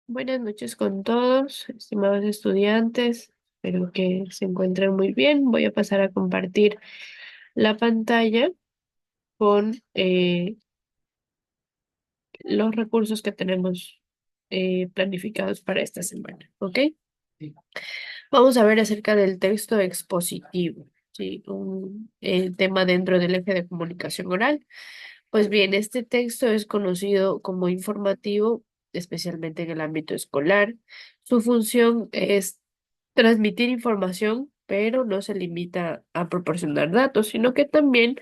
Buenas noches con todos, estimados estudiantes. Espero que se encuentren muy bien. Voy a pasar a compartir la pantalla con los recursos que tenemos planificados para esta semana. ¿Ok? Sí. Vamos a ver acerca del texto expositivo, ¿sí? Un tema dentro del eje de comunicación oral. Pues bien, este texto es conocido como informativo, especialmente en el ámbito escolar. Su función es transmitir información, pero no se limita a proporcionar datos, sino que también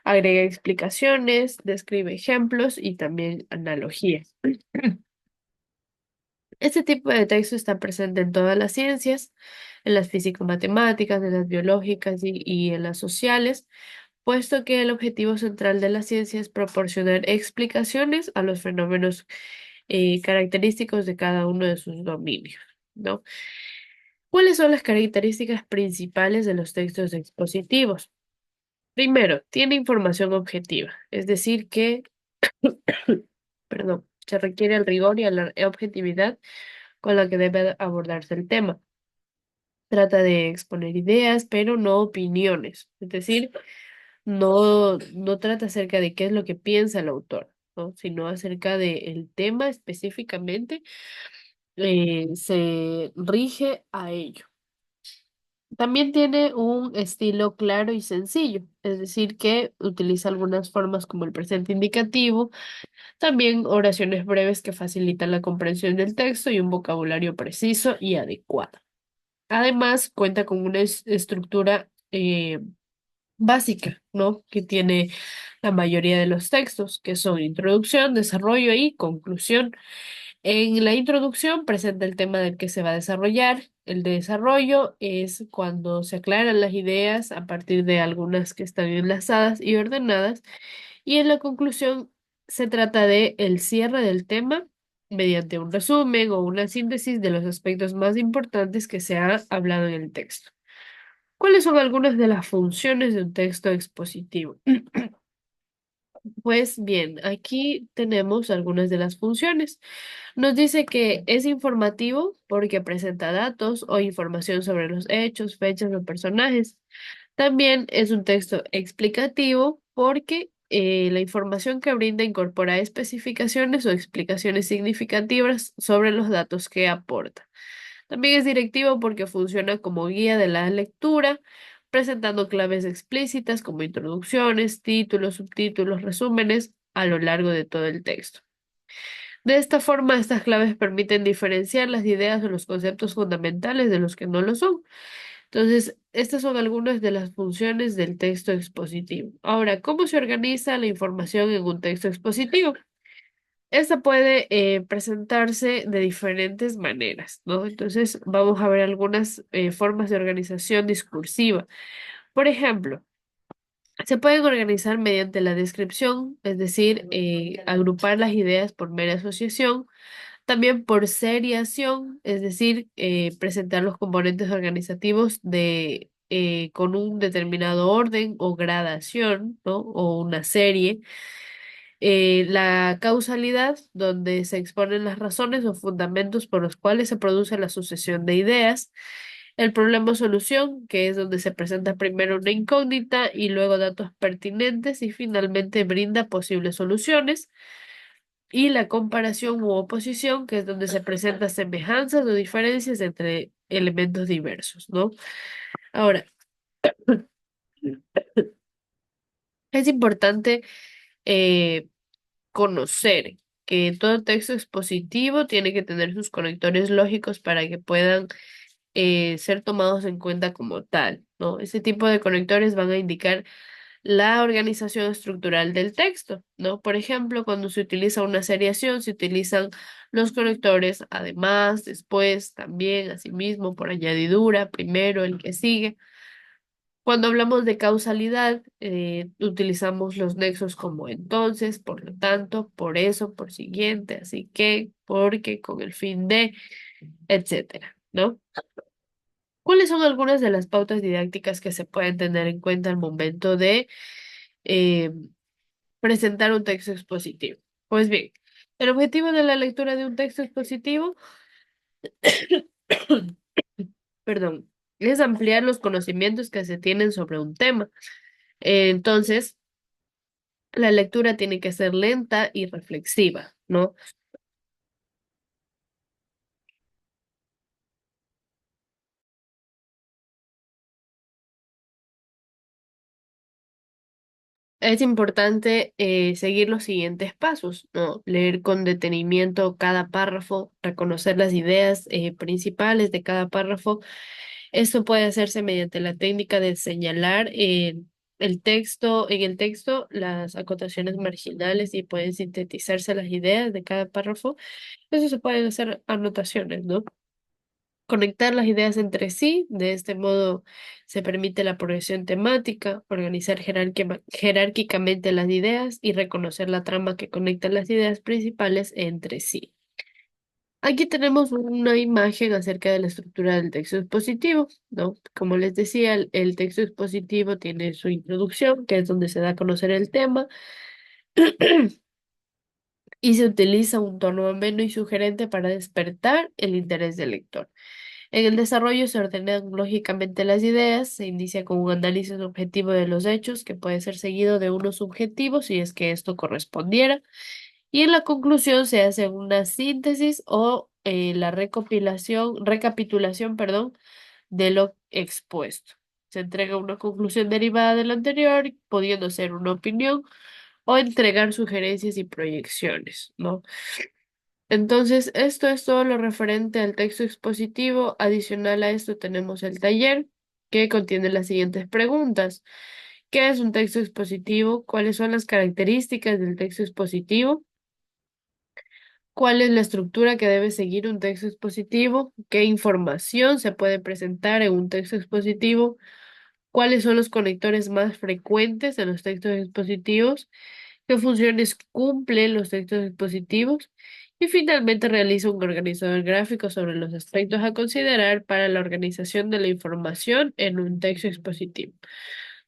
agrega explicaciones, describe ejemplos y también analogías. Este tipo de texto está presente en todas las ciencias, en las físico-matemáticas, en las biológicas y en las sociales, puesto que el objetivo central de la ciencia es proporcionar explicaciones a los fenómenos característicos de cada uno de sus dominios, ¿no? ¿Cuáles son las características principales de los textos expositivos? Primero, tiene información objetiva, es decir, que, perdón, se requiere el rigor y la objetividad con la que debe abordarse el tema. Trata de exponer ideas, pero no opiniones, es decir, no trata acerca de qué es lo que piensa el autor, ¿no? Sino acerca del tema específicamente, se rige a ello. También tiene un estilo claro y sencillo, es decir, que utiliza algunas formas como el presente indicativo, también oraciones breves que facilitan la comprensión del texto y un vocabulario preciso y adecuado. Además, cuenta con una estructura básica, ¿no? Que tiene la mayoría de los textos, que son introducción, desarrollo y conclusión. En la introducción presenta el tema del que se va a desarrollar. El desarrollo es cuando se aclaran las ideas a partir de algunas que están enlazadas y ordenadas. Y en la conclusión se trata de el cierre del tema mediante un resumen o una síntesis de los aspectos más importantes que se ha hablado en el texto. ¿Cuáles son algunas de las funciones de un texto expositivo? Pues bien, aquí tenemos algunas de las funciones. Nos dice que es informativo porque presenta datos o información sobre los hechos, fechas o personajes. También es un texto explicativo porque la información que brinda incorpora especificaciones o explicaciones significativas sobre los datos que aporta. También es directivo porque funciona como guía de la lectura, presentando claves explícitas como introducciones, títulos, subtítulos, resúmenes a lo largo de todo el texto. De esta forma, estas claves permiten diferenciar las ideas o los conceptos fundamentales de los que no lo son. Entonces, estas son algunas de las funciones del texto expositivo. Ahora, ¿cómo se organiza la información en un texto expositivo? Esta puede presentarse de diferentes maneras, ¿no? Entonces, vamos a ver algunas formas de organización discursiva. Por ejemplo, se pueden organizar mediante la descripción, es decir, agrupar las ideas por mera asociación. También por seriación, es decir, presentar los componentes organizativos con un determinado orden o gradación, ¿no? O una serie. La causalidad, donde se exponen las razones o fundamentos por los cuales se produce la sucesión de ideas. El problema o solución, que es donde se presenta primero una incógnita y luego datos pertinentes y finalmente brinda posibles soluciones. Y la comparación u oposición, que es donde se presentan semejanzas o diferencias entre elementos diversos, ¿no? Ahora, es importante eh, conocer que todo texto expositivo tiene que tener sus conectores lógicos para que puedan ser tomados en cuenta como tal, ¿no? Ese tipo de conectores van a indicar la organización estructural del texto, ¿no? Por ejemplo, cuando se utiliza una seriación, se utilizan los conectores además, después, también, asimismo, por añadidura, primero, el que sigue. Cuando hablamos de causalidad, utilizamos los nexos como entonces, por lo tanto, por eso, por siguiente, así que, porque, con el fin de, etcétera, ¿no? ¿Cuáles son algunas de las pautas didácticas que se pueden tener en cuenta al momento de eh, presentar un texto expositivo? Pues bien, El objetivo de la lectura de un texto expositivo, perdón, es ampliar los conocimientos que se tienen sobre un tema. Entonces, la lectura tiene que ser lenta y reflexiva, ¿no? Es importante seguir los siguientes pasos, ¿no? Leer con detenimiento cada párrafo, reconocer las ideas principales de cada párrafo. Esto puede hacerse mediante la técnica de señalar el texto, en el texto las acotaciones marginales y pueden sintetizarse las ideas de cada párrafo. Eso se pueden hacer anotaciones, ¿no? Conectar las ideas entre sí, de este modo se permite la progresión temática, organizar jerárquicamente las ideas y reconocer la trama que conecta las ideas principales entre sí. Aquí tenemos una imagen acerca de la estructura del texto expositivo, ¿no? Como les decía, el texto expositivo tiene su introducción, que es donde se da a conocer el tema, y se utiliza un tono ameno y sugerente para despertar el interés del lector. En el desarrollo se ordenan lógicamente las ideas, se inicia con un análisis objetivo de los hechos que puede ser seguido de uno subjetivo si es que esto correspondiera, y en la conclusión se hace una síntesis o la recapitulación, perdón, de lo expuesto. Se entrega una conclusión derivada de lo anterior, pudiendo ser una opinión o entregar sugerencias y proyecciones, ¿no? Entonces, esto es todo lo referente al texto expositivo. Adicional a esto tenemos el taller que contiene las siguientes preguntas. ¿Qué es un texto expositivo? ¿Cuáles son las características del texto expositivo? ¿Cuál es la estructura que debe seguir un texto expositivo? ¿Qué información se puede presentar en un texto expositivo? ¿Cuáles son los conectores más frecuentes en los textos expositivos? ¿Qué funciones cumplen los textos expositivos? Y finalmente realiza un organizador gráfico sobre los aspectos a considerar para la organización de la información en un texto expositivo.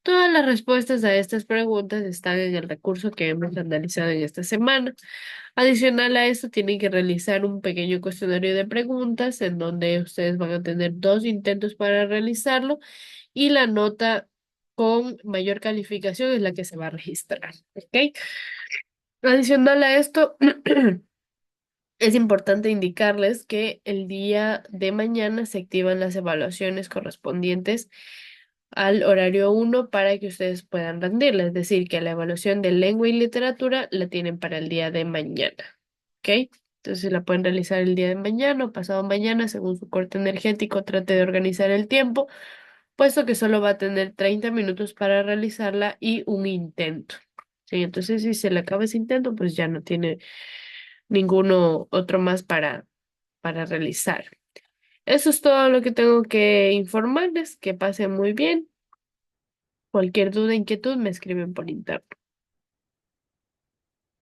Todas las respuestas a estas preguntas están en el recurso que hemos analizado en esta semana. Adicional a esto, tienen que realizar un pequeño cuestionario de preguntas en donde ustedes van a tener 2 intentos para realizarlo y la nota con mayor calificación es la que se va a registrar. ¿Ok? Adicional a esto, es importante indicarles que el día de mañana se activan las evaluaciones correspondientes al horario 1 para que ustedes puedan rendirla. Es decir, que la evaluación de lengua y literatura la tienen para el día de mañana. ¿Ok? Entonces la pueden realizar el día de mañana o pasado mañana según su corte energético. Trate de organizar el tiempo, puesto que solo va a tener 30 minutos para realizarla y un intento. Sí, entonces si se le acaba ese intento, pues ya no tiene ninguno otro más para realizar. Eso es todo lo que tengo que informarles. Que pasen muy bien. Cualquier duda, inquietud, me escriben por interno.